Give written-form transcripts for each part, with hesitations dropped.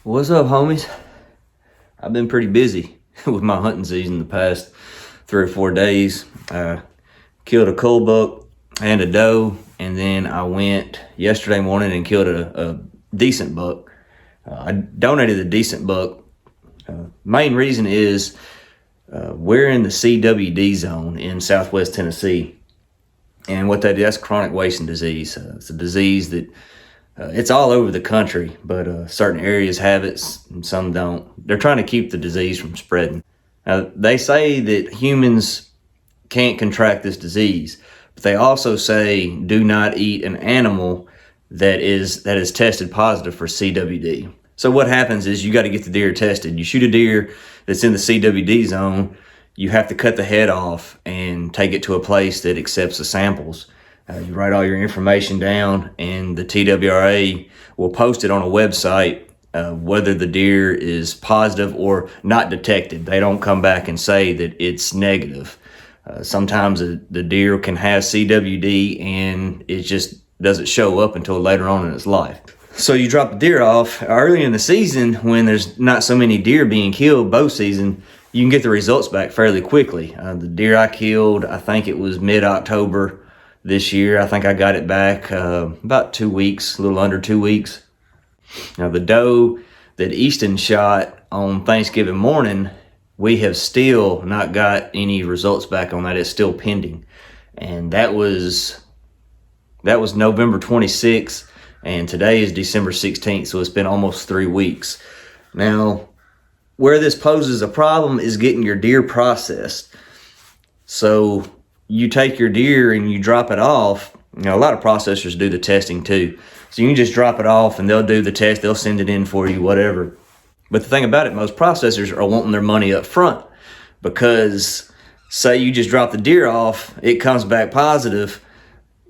What's up, homies? I've been pretty busy with my hunting season the past 3 or 4 days. Killed a cull buck and a doe, and then I went yesterday morning and killed a decent buck. I donated a decent buck. Main reason is we're in the CWD zone in southwest Tennessee, and what that's chronic wasting disease. It's a disease that it's all over the country, but certain areas have it and some don't. They're trying to keep the disease from spreading. Now, they say that humans can't contract this disease, but they also say do not eat an animal that is tested positive for CWD. So what happens is you got to get the deer tested. You shoot a deer that's in the CWD zone, you have to cut the head off and take it to a place that accepts the samples. You write all your information down, and the TWRA will post it on a website whether the deer is positive or not detected. They don't come back and say that it's negative. Sometimes the deer can have CWD and it just doesn't show up until later on in its life. So you drop the deer off early in the season when there's not so many deer being killed bow season. You can get the results back fairly quickly. The deer I killed, I think it was mid-October this year. I think I got it back about 2 weeks, a little under 2 weeks. Now the doe that Easton shot on Thanksgiving morning, we have still not got any results back on that. It's still pending. And that was November 26th, and today is December 16th, so it's been almost 3 weeks. Now, where this poses a problem is getting your deer processed. So you take your deer and you drop it off. A lot of processors do the testing too. So you can just drop it off and they'll do the test, they'll send it in for you, whatever. But the thing about it, most processors are wanting their money up front, because say you just drop the deer off, it comes back positive,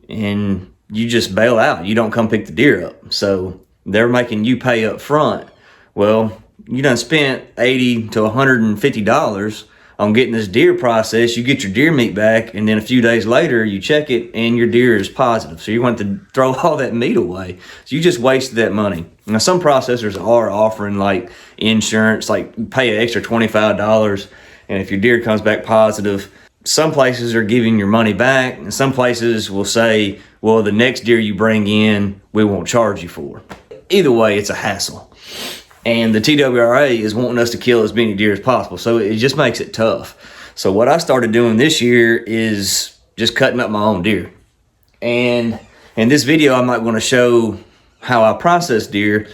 and you just bail out. You don't come pick the deer up. So they're making you pay up front. Well, you done spent $80 to $150 on getting this deer processed. You get your deer meat back, and then a few days later you check it and your deer is positive. So you want to throw all that meat away. So you just wasted that money. Now some processors are offering like insurance, like pay an extra $25, and if your deer comes back positive, some places are giving your money back, and some places will say, well, the next deer you bring in, we won't charge you for. Either way, it's a hassle. And the TWRA is wanting us to kill as many deer as possible, so it just makes it tough. So what I started doing this year is just cutting up my own deer. And in this video, I'm not going to show how I process deer,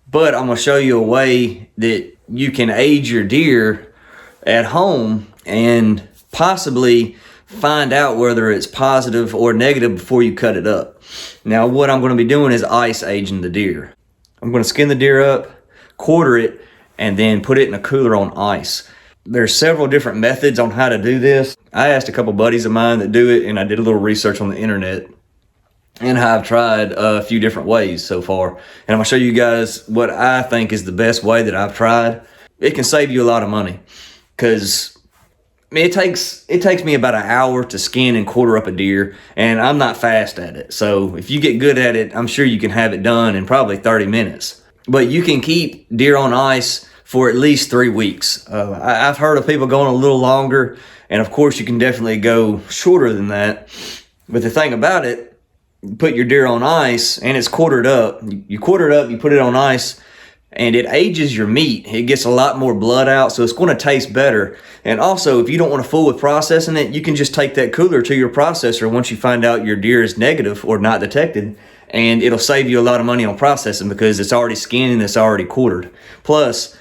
but I'm going to show you a way that you can age your deer at home and possibly find out whether it's positive or negative before you cut it up. Now, what I'm going to be doing is ice aging the deer. I'm going to skin the deer up, quarter it, and then put it in a cooler on ice. There's several different methods on how to do this. I asked a couple buddies of mine that do it, and I did a little research on the internet, and I've tried a few different ways so far. And I'm gonna show you guys what I think is the best way that I've tried. It can save you a lot of money, because it takes me about an hour to skin and quarter up a deer, and I'm not fast at it. So if you get good at it, I'm sure you can have it done in probably 30 minutes. But you can keep deer on ice for at least 3 weeks. I've heard of people going a little longer, and of course you can definitely go shorter than that. But the thing about it, you put your deer on ice and it's quartered up. You quarter it up, you put it on ice, and it ages your meat. It gets a lot more blood out, so it's going to taste better. And also, if you don't want to fool with processing it, you can just take that cooler to your processor once you find out your deer is negative or not detected, and it'll save you a lot of money on processing because it's already skinned and it's already quartered. Plus,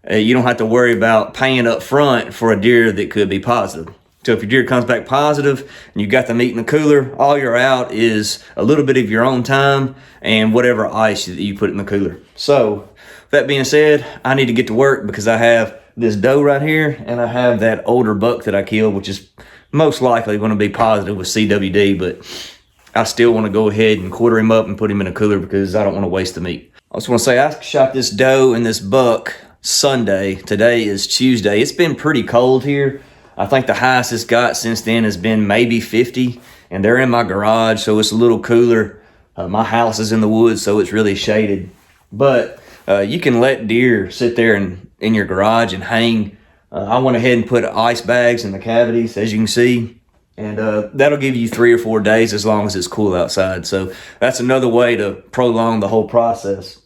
you don't have to worry about paying up front for a deer that could be positive. So if your deer comes back positive and you got the meat in the cooler, all you're out is a little bit of your own time and whatever ice that you put in the cooler. So that being said, I need to get to work because I have this doe right here and I have that older buck that I killed, which is most likely going to be positive with CWD, but I still want to go ahead and quarter him up and put him in a cooler because I don't want to waste the meat. I just want to say I shot this doe and this buck Sunday. Today is Tuesday. It's been pretty cold here. I think the highest it's got since then has been maybe 50, and they're in my garage, so it's a little cooler. My house is in the woods, so it's really shaded. But You can let deer sit there in your garage and hang. I went ahead and put ice bags in the cavities, as you can see, and that'll give you 3 or 4 days as long as it's cool outside. So that's another way to prolong the whole process.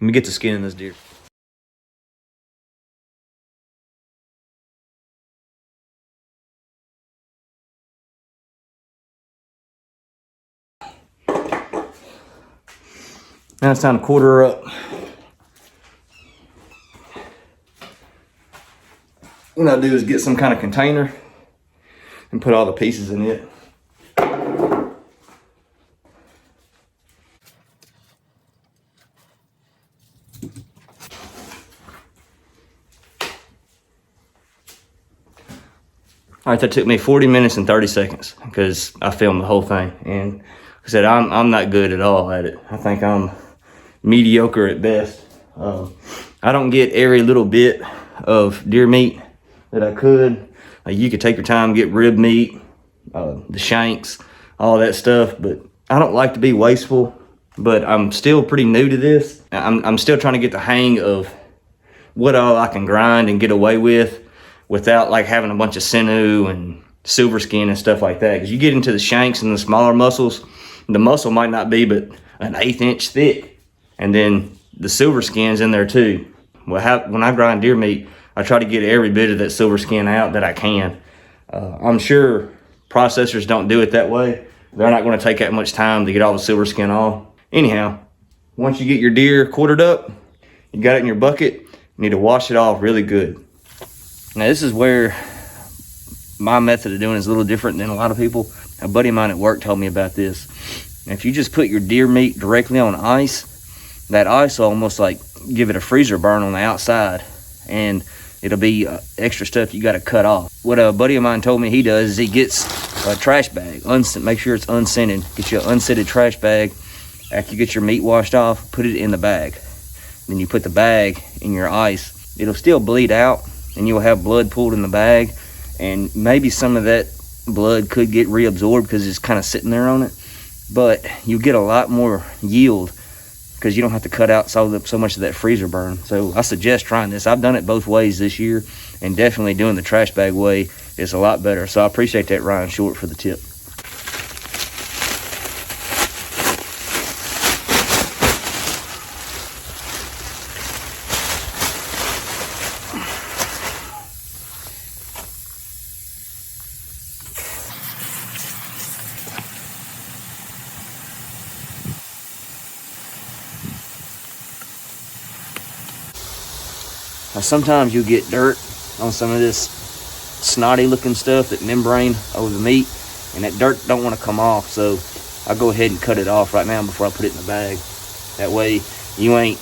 Let me get the skin in this deer. Now it's time to quarter her up. What I'll do is get some kind of container and put all the pieces in it. All right, that took me 40 minutes and 30 seconds because I filmed the whole thing. And like I said, I'm not good at all at it. I think I'm mediocre at best. I don't get every little bit of deer meat that I could. Like, you could take your time, get rib meat, the shanks, all that stuff, but I don't like to be wasteful. But I'm still pretty new to this. I'm still trying to get the hang of what all I can grind and get away with without like having a bunch of sinew and silver skin and stuff like that. Because you get into the shanks and the smaller muscles, the muscle might not be but an 1/8 inch thick, and then the silver skin's in there too. Well, when I grind deer meat, I try to get every bit of that silver skin out that I can. I'm sure processors don't do it that way. They're not going to take that much time to get all the silver skin off. Anyhow, once you get your deer quartered up, you got it in your bucket, you need to wash it off really good. Now this is where my method of doing it is a little different than a lot of people. A buddy of mine at work told me about this. Now, if you just put your deer meat directly on ice, that ice will almost like give it a freezer burn on the outside, and it'll be extra stuff you got to cut off. What a buddy of mine told me he does is he gets a trash bag, make sure it's unscented. Get you an unscented trash bag. After you get your meat washed off, put it in the bag. Then you put the bag in your ice. It'll still bleed out, and you'll have blood pooled in the bag, and maybe some of that blood could get reabsorbed because it's kind of sitting there on it, but you get a lot more yield because you don't have to cut out so much of that freezer burn. So I suggest trying this. I've done it both ways this year, and definitely doing the trash bag way is a lot better. So I appreciate that, Ryan Short, for the tip. Now, sometimes you'll get dirt on some of this snotty looking stuff, that membrane over the meat, and that dirt don't want to come off, so I'll go ahead and cut it off right now before I put it in the bag. That way you ain't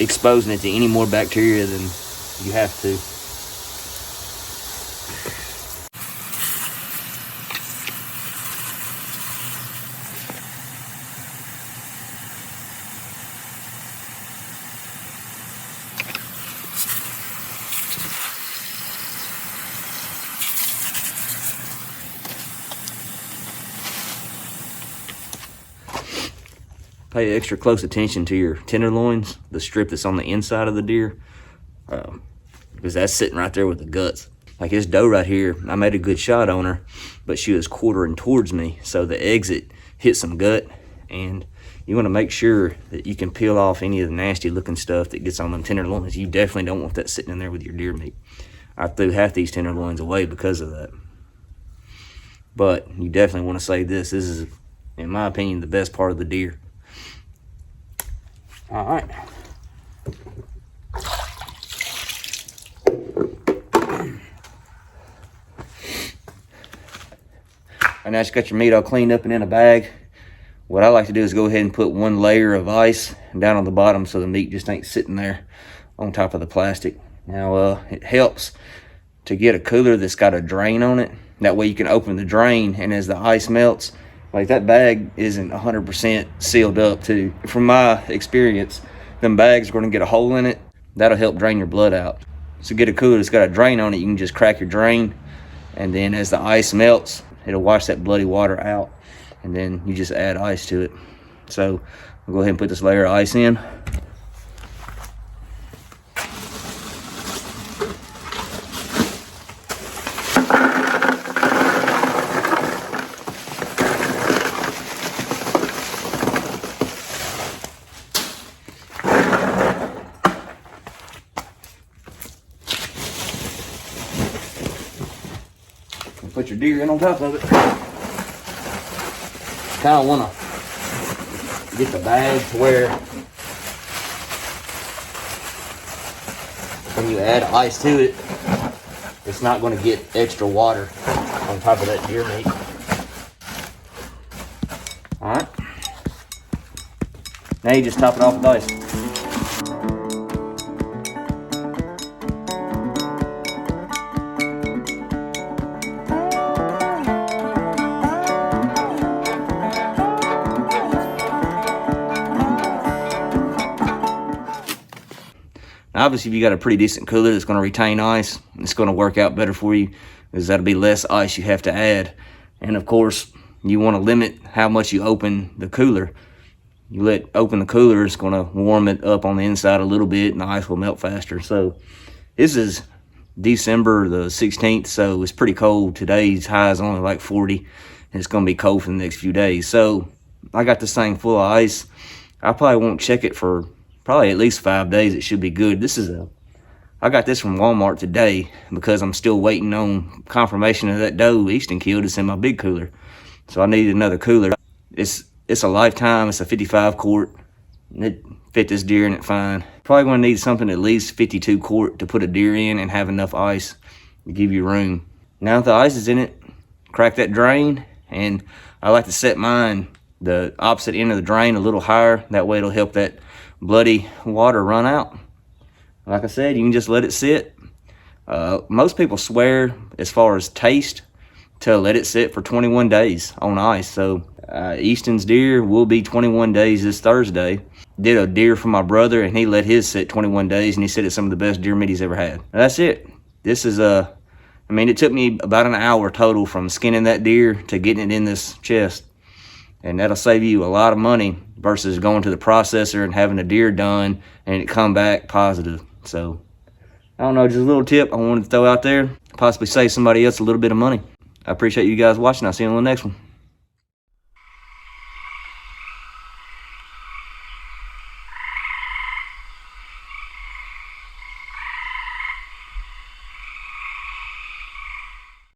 exposing it to any more bacteria than you have to. Pay extra close attention to your tenderloins, the strip that's on the inside of the deer, because that's sitting right there with the guts. Like this doe right here, I made a good shot on her, but she was quartering towards me, so the exit hit some gut, and you want to make sure that you can peel off any of the nasty looking stuff that gets on them tenderloins. You definitely don't want that sitting in there with your deer meat. I threw half these tenderloins away because of that. But you definitely want to save this. This is, in my opinion, the best part of the deer. All right. And now you got your meat all cleaned up and in a bag. What I like to do is go ahead and put one layer of ice down on the bottom so the meat just ain't sitting there on top of the plastic. Now, it helps to get a cooler that's got a drain on it. That way you can open the drain, and as the ice melts, like that bag isn't 100% sealed up too. From my experience, them bags are gonna get a hole in it. That'll help drain your blood out. So get a cooler that's got a drain on it, you can just crack your drain, and then as the ice melts, it'll wash that bloody water out, and then you just add ice to it. So I'll go ahead and put this layer of ice in. put your deer in on top of it. Kind of want to get the bag to where when you add ice to it, it's not going to get extra water on top of that deer meat. All right. Now you just top it off with ice. Obviously, if you got a pretty decent cooler that's going to retain ice, it's going to work out better for you because that'll be less ice you have to add. And of course, you want to limit how much you open the cooler. You open the cooler, it's going to warm it up on the inside a little bit and the ice will melt faster. So this is December the 16th, so it's pretty cold. Today's high is only like 40, and it's going to be cold for the next few days. So I got this thing full of ice. I probably won't check it for probably at least 5 days. It should be good. I got this from Walmart today because I'm still waiting on confirmation of that doe Easton killed. It's in my big cooler, so I need another cooler. It's a lifetime. It's a 55 quart. It fit this deer in it fine. Probably going to need something at least 52 quart to put a deer in and have enough ice to give you room. Now that the ice is in it, crack that drain, and I like to set mine the opposite end of the drain a little higher. That way it'll help that bloody water run out. Like I said, you can just let it sit. Most people swear as far as taste to let it sit for 21 days on ice. So Easton's deer will be 21 days this Thursday. Did a deer for my brother and he let his sit 21 days and he said it's some of the best deer meat he's ever had. Now, that's it. This is I mean, it took me about an hour total from skinning that deer to getting it in this chest. And that'll save you a lot of money versus going to the processor and having a deer done and it come back positive. So, I don't know, just a little tip I wanted to throw out there. Possibly save somebody else a little bit of money. I appreciate you guys watching. I'll see you on the next one.